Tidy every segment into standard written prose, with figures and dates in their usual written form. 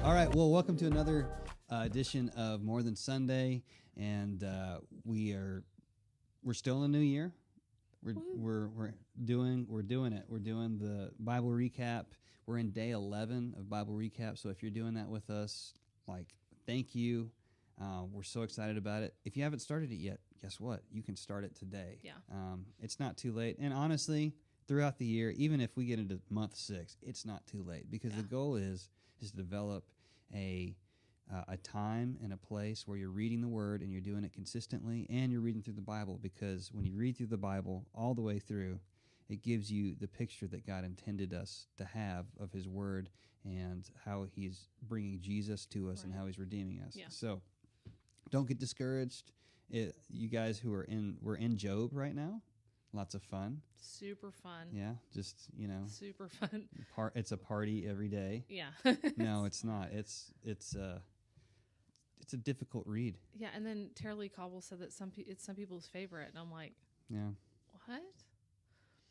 All right. Well, welcome to another edition of More Than Sunday, and we're still in the new year. We're doing it. We're doing the Bible recap. We're in day 11 of Bible recap. So if you're doing that with us, thank you. We're so excited about it. If you haven't started it yet, guess what? You can start it today. Yeah. It's not too late. And honestly, throughout the year, even if we get into month 6, it's not too late, because the goal is to develop a time and a place where you're reading the Word and you're doing it consistently, and you're reading through the Bible, because when you read through the Bible all the way through, it gives you the picture that God intended us to have of His Word and how He's bringing Jesus to us and how He's redeeming us. Yeah. So don't get discouraged. You guys we're in Job right now. Lots of fun. Super fun. Yeah, just, Super fun. It's a party every day. Yeah. No, it's not. It's a difficult read. Yeah, and then Tara-Lee Cobble said that it's some people's favorite, and I'm like, yeah. What?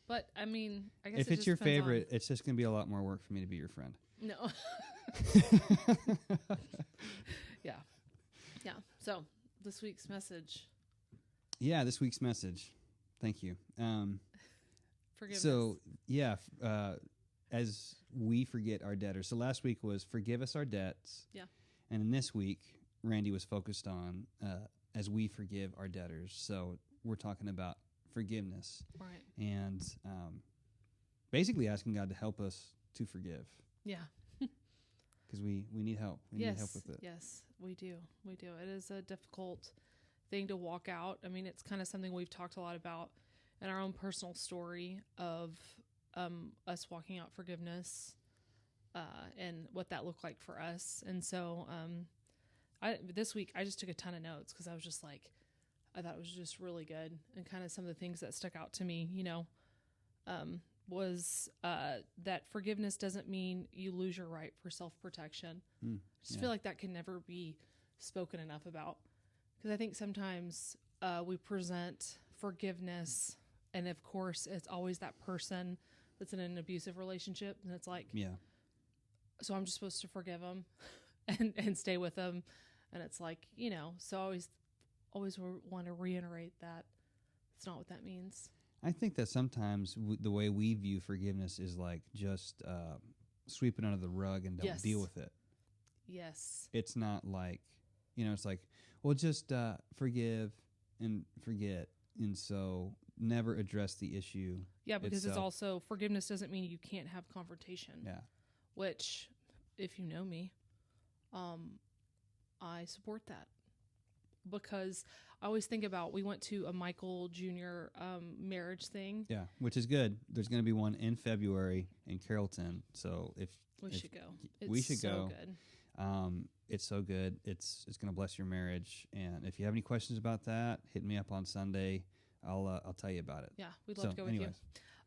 But I mean, I guess if it's your favorite, it's just going to be a lot more work for me to be your friend. No. Yeah. Yeah. So this week's message. Yeah, this week's message. Thank you. Forgiveness. So, as we forget our debtors. So last week was forgive us our debts. Yeah. And in this week, Randy was focused on as we forgive our debtors. So we're talking about forgiveness. Right. And basically asking God to help us to forgive. Yeah. Because we need help. We need help with it. Yes, we do. We do. It is a difficult thing to walk out. I mean, it's kind of something we've talked a lot about in our own personal story of us walking out forgiveness and what that looked like for us. And so this week I just took a ton of notes because I was just like, I thought it was just really good. And kind of some of the things that stuck out to me, was that forgiveness doesn't mean you lose your right for self-protection. I just feel like that can never be spoken enough about. Because I think sometimes we present forgiveness, and of course, it's always that person that's in an abusive relationship, and it's like, so I'm just supposed to forgive them and stay with them, and it's like, so I always want to reiterate that it's not what that means. I think that sometimes the way we view forgiveness is like just sweep it under the rug and don't deal with it. Yes. It's not like, it's like, well, just forgive and forget. And so never address the issue. Yeah, because it's also, forgiveness doesn't mean you can't have confrontation. Yeah. Which, if you know me, I support that. Because I always think about, we went to a Michael Jr. Marriage thing. Yeah, which is good. There's going to be one in February in Carrollton. So we should go. We should go. Good. It's so good. It's going to bless your marriage. And if you have any questions about that, hit me up on Sunday. I'll tell you about it. Yeah, we'd love to go with you.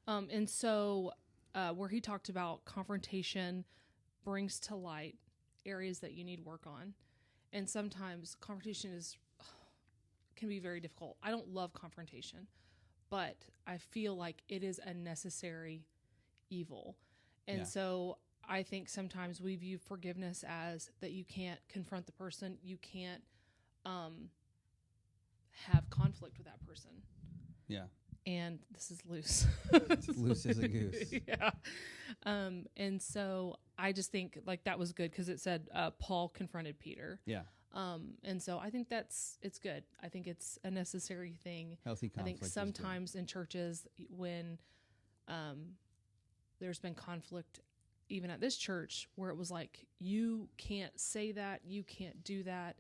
And so where he talked about confrontation brings to light areas that you need work on. And sometimes confrontation can be very difficult. I don't love confrontation, but I feel like it is a necessary evil. And so I think sometimes we view forgiveness as that you can't confront the person. You can't have conflict with that person. Yeah. And this is loose. It's loose as a goose. Yeah. And so I just think that was good because it said Paul confronted Peter. Yeah. And so I think it's good. I think it's a necessary thing. Healthy conflict. I think sometimes in churches when there's been conflict, even at this church, where it was like, you can't say that, you can't do that.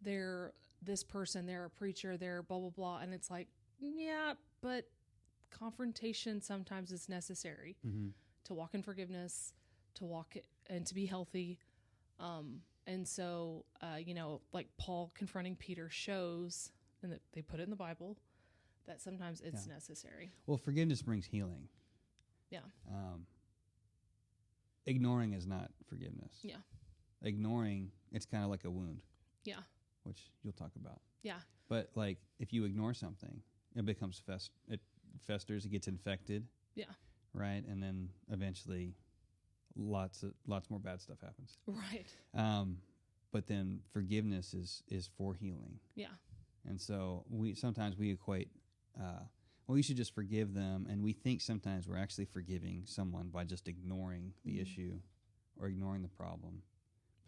They're this person, they're a preacher, they're blah, blah, blah. And it's like, yeah, but confrontation sometimes is necessary to walk in forgiveness, to walk and to be healthy. And so, like Paul confronting Peter shows, and that they put it in the Bible, that sometimes it's necessary. Well, forgiveness brings healing. Yeah. Ignoring is not forgiveness. Yeah. Ignoring, it's kind of like a wound. Yeah. Which you'll talk about. Yeah. But if you ignore something, it becomes it festers, it gets infected. Yeah. Right? And then eventually lots more bad stuff happens. Right. But then forgiveness is for healing. Yeah. And so sometimes we equate, well, you should just forgive them, and we think sometimes we're actually forgiving someone by just ignoring the issue or ignoring the problem.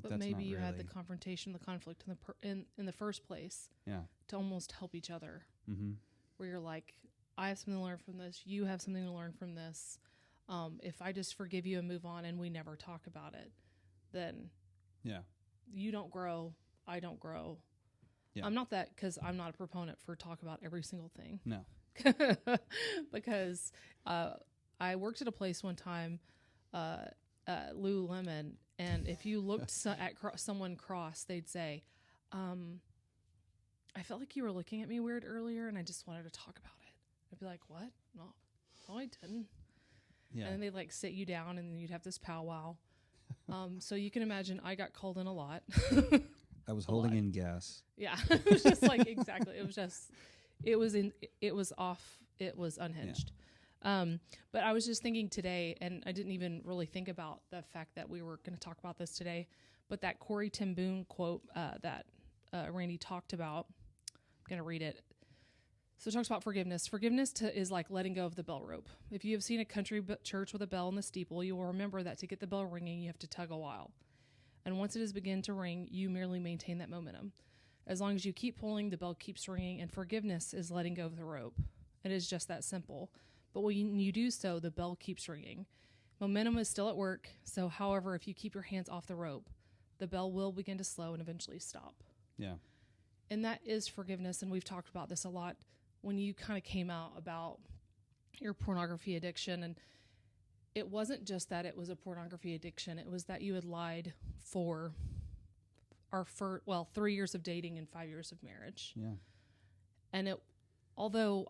But that's maybe not you had really. the confrontation, the conflict in the first place. Yeah. To almost help each other. Mm-hmm. Where you're like, I have something to learn from this. You have something to learn from this. If I just forgive you and move on and we never talk about it, then you don't grow. I don't grow. Yeah. I'm not that, because I'm not a proponent for talk about every single thing. No. Because I worked at a place one time, Lululemon, and if you looked at someone cross, they'd say, I felt like you were looking at me weird earlier, and I just wanted to talk about it. I'd be like, what? No, I didn't. Yeah. And then they'd like sit you down, and you'd have this powwow. So you can imagine I got called in a lot. I was holding in gas. Yeah. It was just like, exactly. It was off. It was unhinged. Yeah. But I was just thinking today, and I didn't even really think about the fact that we were going to talk about this today, but that Corrie ten Boom quote that Randy talked about, I'm going to read it. So it talks about forgiveness. Forgiveness is like letting go of the bell rope. If you have seen a country church with a bell in the steeple, you will remember that to get the bell ringing, you have to tug a while. And once it has begun to ring, you merely maintain that momentum. As long as you keep pulling, the bell keeps ringing, and forgiveness is letting go of the rope. It is just that simple. But when you do so, the bell keeps ringing. Momentum is still at work, so however, if you keep your hands off the rope, the bell will begin to slow and eventually stop. Yeah. And that is forgiveness, and we've talked about this a lot when you kind of came out about your pornography addiction. And it wasn't just that it was a pornography addiction. It was that you had lied for 3 years of dating and 5 years of marriage. Yeah. And although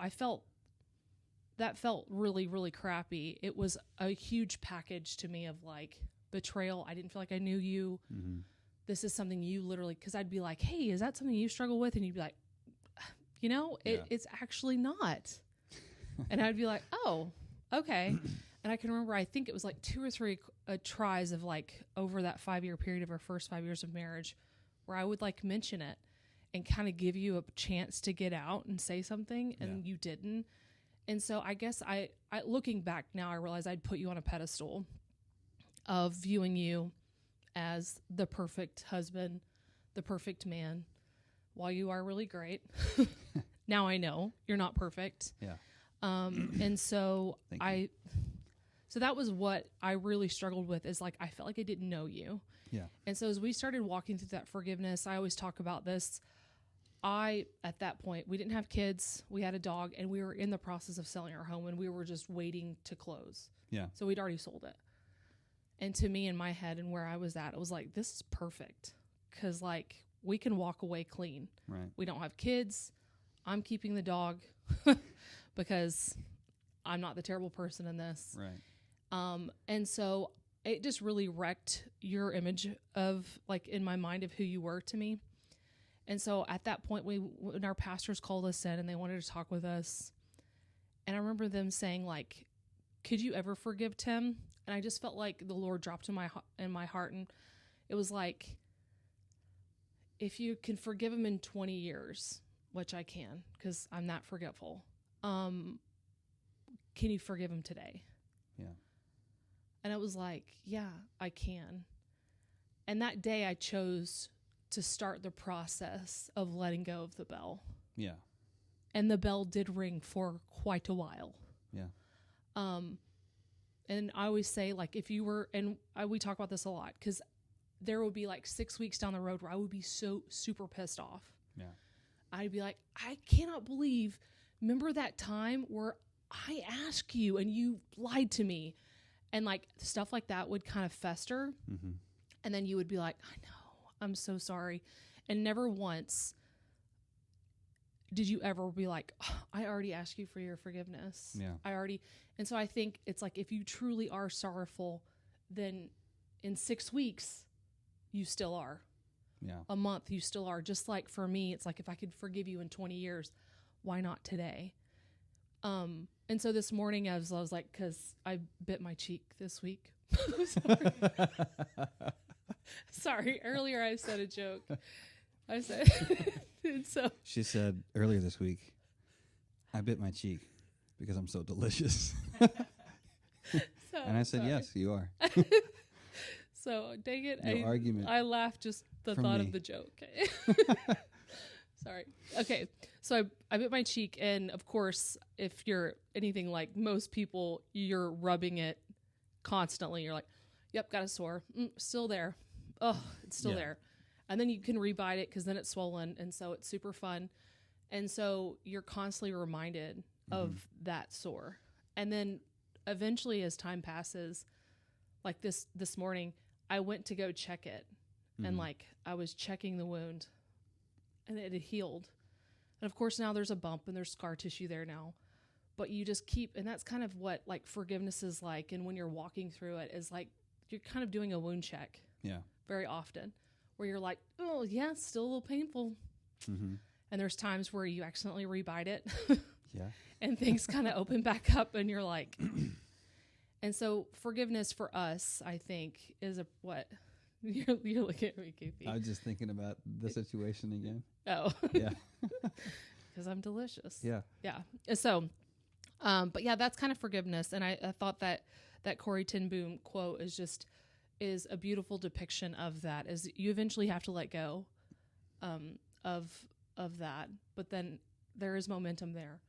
that felt really, really crappy, it was a huge package to me of like betrayal. I didn't feel like I knew you. Mm-hmm. This is something you literally, because I'd be like, hey, is that something you struggle with? And you'd be like, it's actually not. And I'd be like, oh, okay. And I can remember, I think it was like 2 or 3 tries of like over that 5-year period of our first 5 years of marriage where I would like mention it and kind of give you a chance to get out and say something, and you didn't. And so I guess I looking back now, I realize I'd put you on a pedestal of viewing you as the perfect husband, the perfect man, while you are really great. Now I know you're not perfect. Yeah. And so so that was what I really struggled with, is like, I felt like I didn't know you. Yeah. And so as we started walking through that forgiveness, I always talk about this. At that point, we didn't have kids, we had a dog, and we were in the process of selling our home, and we were just waiting to close. Yeah. So we'd already sold it. And to me, in my head and where I was at, it was like, this is perfect. 'Cause like, we can walk away clean. Right. We don't have kids. I'm keeping the dog because I'm not the terrible person in this. Right. And so it just really wrecked your image of, like, in my mind, of who you were to me. And so at that point, when our pastors called us in and they wanted to talk with us, and I remember them saying, like, could you ever forgive Tim? And I just felt like the Lord dropped in my heart, and it was like, if you can forgive him in 20 years, which I can, because I'm that forgetful, can you forgive him today? Yeah. And it was like, yeah, I can. And that day I chose to start the process of letting go of the bell. Yeah. And the bell did ring for quite a while. Yeah. And I always say, like, if you were, and we talk about this a lot, because there would be like 6 weeks down the road where I would be so super pissed off. Yeah. I'd be like, I cannot believe, remember that time where I asked you and you lied to me? And like stuff like that would kind of fester. Mm-hmm. And then you would be like, I know, I'm so sorry. And never once did you ever be like, oh, I already asked you for your forgiveness. Yeah. And so I think it's like, if you truly are sorrowful, then in 6 weeks, you still are. Yeah. A month, you still are. Just like for me, it's like, if I could forgive you in 20 years, why not today? And And so this morning I was like, because I bit my cheek this week. Sorry. Sorry. Earlier I said a joke. I said, and so She said earlier this week, I bit my cheek because I'm so delicious. So, and I said, sorry. yes, you are. So dang it. No argument. I laughed just the from thought me. of the joke. Sorry. Okay. So I bit my cheek, and of course, if you're anything like most people, you're rubbing it constantly. You're like, yep, got a sore. Still there. Oh, it's still there. And then you can rebite it because then it's swollen, and so it's super fun. And so you're constantly reminded of that sore. And then eventually, as time passes, like this morning, I went to go check it, and like I was checking the wound, and it had healed. And of course, now there's a bump and there's scar tissue there now. But you just keep, and that's kind of what like forgiveness is like. And when you're walking through it, is like you're kind of doing a wound check. Yeah. Very often, where you're like, oh yeah, it's still a little painful. Mm-hmm. And there's times where you accidentally rebite it. Yeah. And things kind of open back up, and you're like, and so forgiveness for us, I think, is a what? You're looking at me, goofy. I was just thinking about the situation again. Oh, Yeah. because I'm delicious. Yeah. Yeah. So, but yeah, that's kind of forgiveness. And I thought that Corrie ten Boom quote is a beautiful depiction of that. Is you eventually have to let go, of that, but then there is momentum there,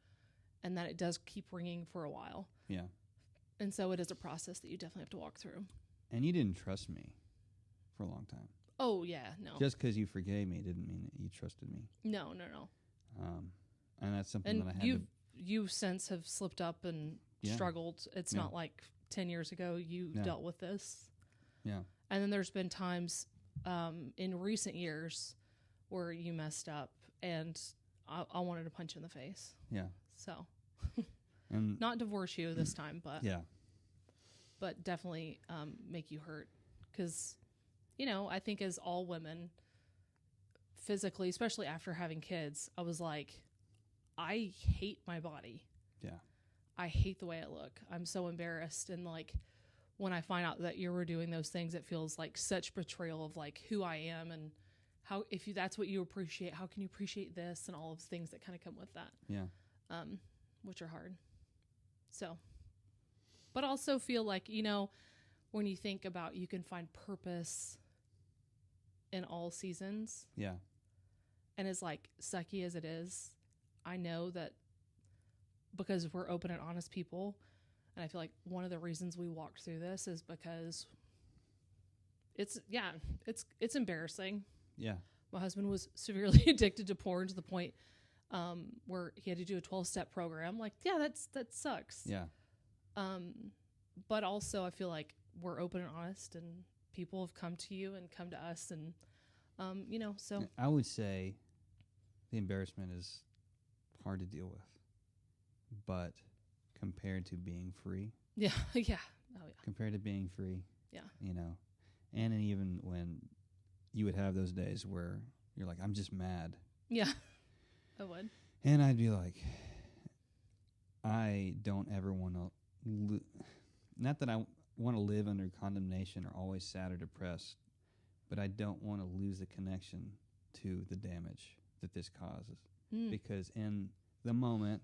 and that it does keep ringing for a while. Yeah. And so it is a process that you definitely have to walk through. And you didn't trust me for a long time. Oh yeah, no. Just because you forgave me didn't mean that you trusted me. No. And that's something And that I had you since have slipped up and struggled. It's not like 10 years ago you dealt with this. Yeah. And then there's been times in recent years where you messed up, and I wanted to punch you in the face. Yeah. So, And not divorce you this time, but yeah. definitely make you hurt. Because, I think as all women, physically, especially after having kids, I was like, I hate my body. Yeah. I hate the way I look. I'm so embarrassed. And like, when I find out that you were doing those things, it feels like such betrayal of like who I am, and how, if that's what you appreciate, how can you appreciate this, and all of the things that kind of come with that. Yeah. Which are hard. So, but also feel like, when you think about, you can find purpose in all seasons. Yeah. And as like sucky as it is, I know that because we're open and honest people, and I feel like one of the reasons we walked through this is because it's embarrassing. Yeah. My husband was severely addicted to porn to the point where he had to do a 12-step program. Like, yeah, that sucks. Yeah. But also I feel like we're open and honest, and people have come to you and come to us, and so I would say the embarrassment is hard to deal with, but compared to being free, yeah. Oh yeah. compared to being free, Yeah. And even when you would have those days where you're like, I'm just mad. Yeah. I would. And I'd be like, I don't ever want to, not that I want to live under condemnation or always sad or depressed, but I don't want to lose the connection to the damage that this causes. Because in the moment,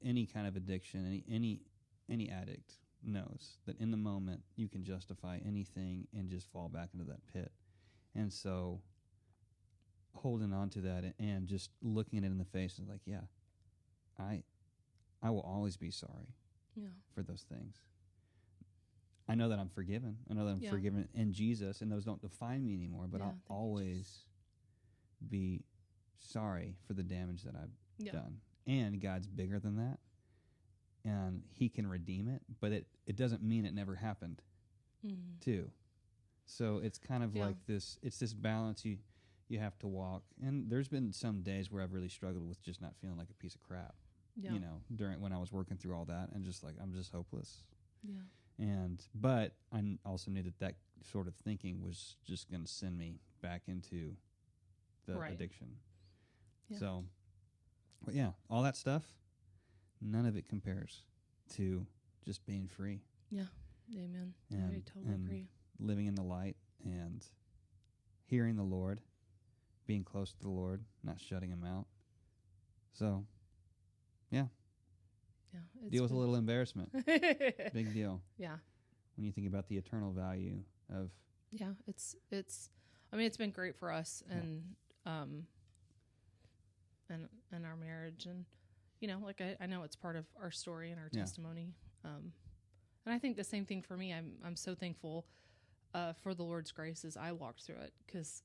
any kind of addiction, any addict knows that in the moment you can justify anything and just fall back into that pit. And so holding on to that and just looking it in the face and like, yeah, I will always be sorry for those things. I know that I'm forgiven. I know that I'm forgiven in Jesus, and those don't define me anymore, but I'll always be sorry for the damage that I've done. And God's bigger than that, and He can redeem it, but it doesn't mean it never happened, too. So it's kind of like this, it's this balance you have to walk. And there's been some days where I've really struggled with just not feeling like a piece of crap, during when I was working through all that, and just like, I'm just hopeless. Yeah. But I also knew that sort of thinking was just going to send me back into the addiction. Yeah. So, but yeah, all that stuff, none of it compares to just being free. Yeah. Amen. And, I totally agree. Living in the light and hearing the Lord, being close to the Lord, not shutting him out. So, yeah. Yeah. Deal with a little embarrassment. Big deal. Yeah. When you think about the eternal value of. Yeah. It's been great for us and our marriage, and like I know it's part of our story and our testimony. And I think the same thing for me. I'm so thankful for the Lord's grace as I walked through it, because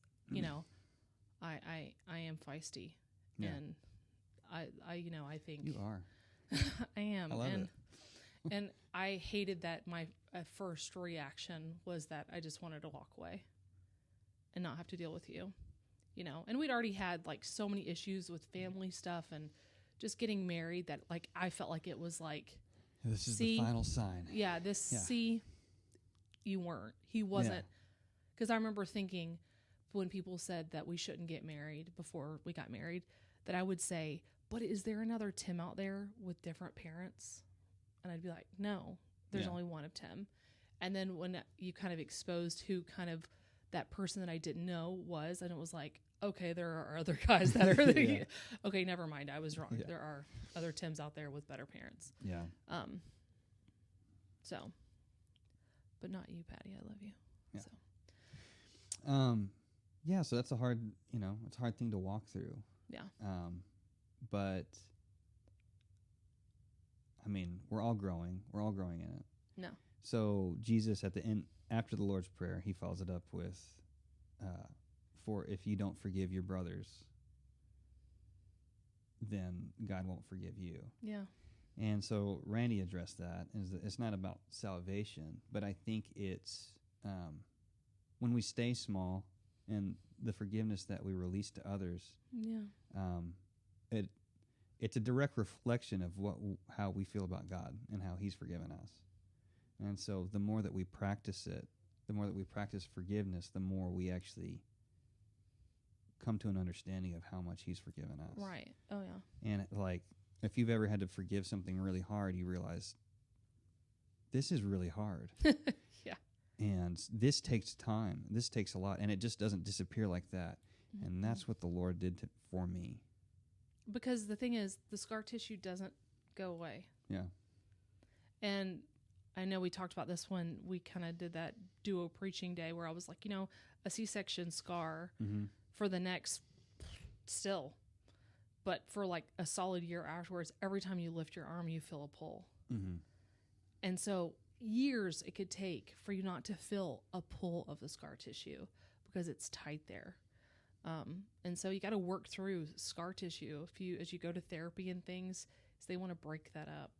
I am feisty, and I think You are. I am. I love it. And I hated that my first reaction was that I just wanted to walk away and not have to deal with you, and we'd already had like so many issues with family stuff and just getting married that like I felt like it was like, this is the final sign. Yeah. You weren't, he wasn't. Because I remember thinking when people said that we shouldn't get married before we got married, that I would say, but is there another Tim out there with different parents? And I'd be like, no, there's only one of Tim. And then when you kind of exposed who kind of that person that I didn't know was, and it was like, okay, there are other guys that are, okay, never mind. I was wrong. Yeah. There are other Tims out there with better parents. Yeah. So, but not you, Patty. I love you. Yeah. So that's a hard, it's a hard thing to walk through. Yeah. But I mean, we're all growing in it. No. So Jesus at the end, after the Lord's Prayer, he follows it up with, for if you don't forgive your brothers, then God won't forgive you. Yeah. And so Randy addressed that. It's not about salvation, but I think it's when we stay small and the forgiveness that we release to others. Yeah. It's a direct reflection of how we feel about God and how he's forgiven us. And so the more that we practice it, the more that we practice forgiveness, the more we actually come to an understanding of how much he's forgiven us. Right. Oh, yeah. And like, if you've ever had to forgive something really hard, you realize this is really hard. Yeah. And this takes time. This takes a lot. And it just doesn't disappear like that. Mm-hmm. And that's what the Lord did for me. Because the thing is, the scar tissue doesn't go away. Yeah. And I know we talked about this when we kind of did that duo preaching day where I was like, a C-section scar for the next still. But for like a solid year afterwards, every time you lift your arm, you feel a pull. Mm-hmm. And so years it could take for you not to feel a pull of the scar tissue because it's tight there. And so you got to work through scar tissue as you go to therapy and things, so they want to break that up.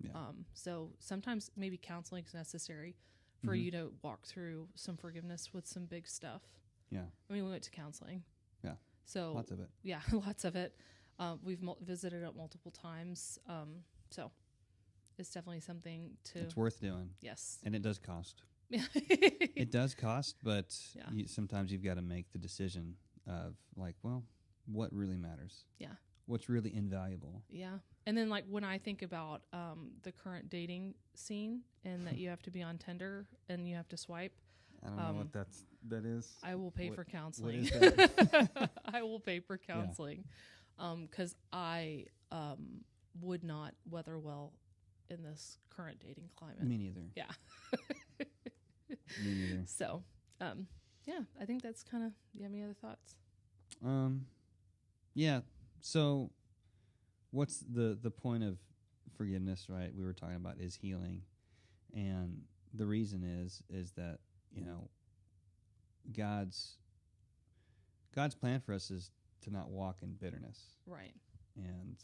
Yeah. So sometimes maybe counseling is necessary for you to walk through some forgiveness with some big stuff. Yeah. I mean, we went to counseling. Yeah. So lots of it. Yeah, lots of it. We've visited it multiple times. So it's definitely something it's worth doing. Yes. And it does cost. Yeah. It does cost, but sometimes you've got to make the decision of like, well, what really matters? Yeah. What's really invaluable? Yeah. And then like when I think about the current dating scene and that you have to be on Tinder and you have to swipe. I don't know what that is. I will pay for counseling. What is that? I will pay for counseling. Because I would not weather well in this current dating climate. Me neither. Yeah. Me neither. So, yeah, I think that's kind of, do you have any other thoughts? Yeah. So what's the point of forgiveness, right? We were talking about is healing. And the reason is that, God's plan for us is to not walk in bitterness. Right. And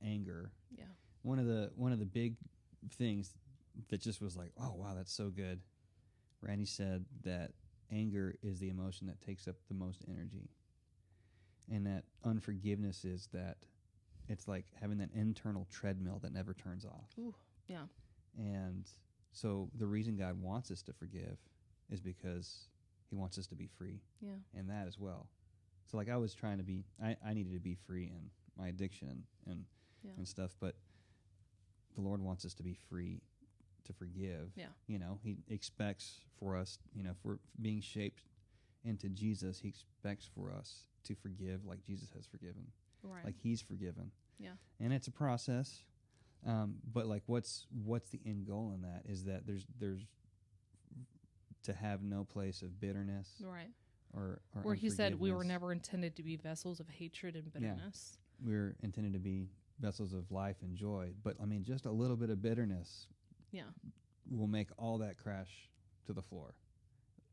anger. Yeah. One of the big things that just was like, oh wow, that's so good. Randy said that anger is the emotion that takes up the most energy. And that unforgiveness is that it's like having that internal treadmill that never turns off. Ooh, yeah. And so the reason God wants us to forgive is because he wants us to be free. Yeah. And that as well. So like I was trying to be, I needed to be free in my addiction and stuff, but the Lord wants us to be free to forgive. Yeah. You know, he expects for us, you know, if we're being shaped into Jesus, he expects for us to forgive like Jesus has forgiven, Right. like he's forgiven. Yeah. And it's a process. But like, what's the end goal in that is that there's to have no place of bitterness. Right. Or where he said we were unforgiveness. never intended to be vessels of hatred and bitterness. We're intended to be vessels of life and joy. But I mean, just a little bit of bitterness Yeah. will make all that crash to the floor.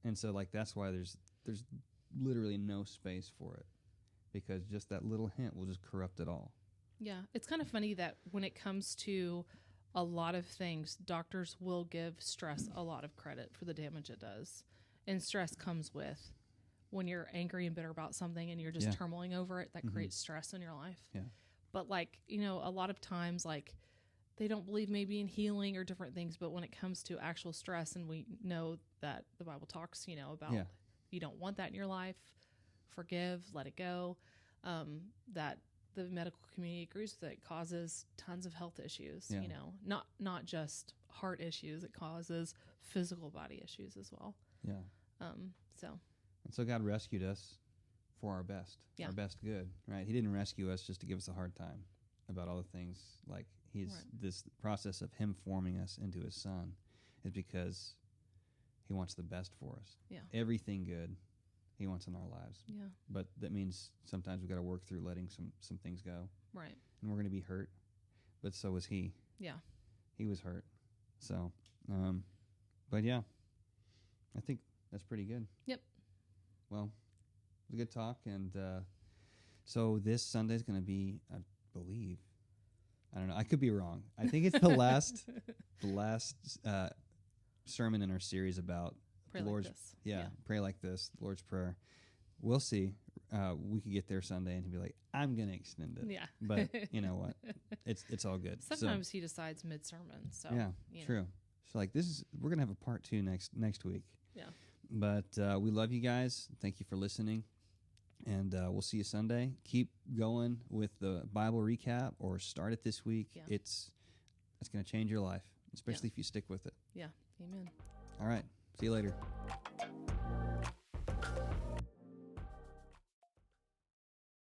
And so like that's why there's literally no space for it, because just that little hint will just corrupt it all. Yeah. It's kind of funny that when it comes to a lot of things, doctors will give stress a lot of credit for the damage it does. And stress comes with when you're angry and bitter about something and you're just turmoiling over it, that creates stress in your life. Yeah. But like, you know, a lot of times like they don't believe maybe in healing or different things, but when it comes to actual stress, and we know that the Bible talks, you know, about you don't want that in your life, forgive, let it go, that the medical community agrees with it. It causes tons of health issues, you know, not just heart issues, it causes physical body issues as well. Yeah. And so God rescued us for our best, our best good, right? He didn't rescue us just to give us a hard time about all the things. Like this process of him forming us into his son is because he wants the best for us. Yeah. Everything good he wants in our lives. Yeah. But that means sometimes we've got to work through letting some things go. Right. And we're going to be hurt, but so was he. Yeah. He was hurt. So, but yeah, I think that's pretty good. Yep. Well, it was a good talk. And so this Sunday is going to be, I believe, I don't know, I could be wrong. I think it's the last sermon in our series about Pray the Lord's, like this. Pray like this, the Lord's Prayer. We'll see. We could get there Sunday and he'll be like, I'm going to extend it. Yeah. But you know what? It's all good. Sometimes he decides mid-sermon. So yeah, you true. know. So like we're going to have a part 2 next week. Yeah. But we love you guys. Thank you for listening. And we'll see you Sunday. Keep going with the Bible recap or start it this week. Yeah. It's going to change your life, especially if you stick with it. Yeah. Amen. All right. See you later.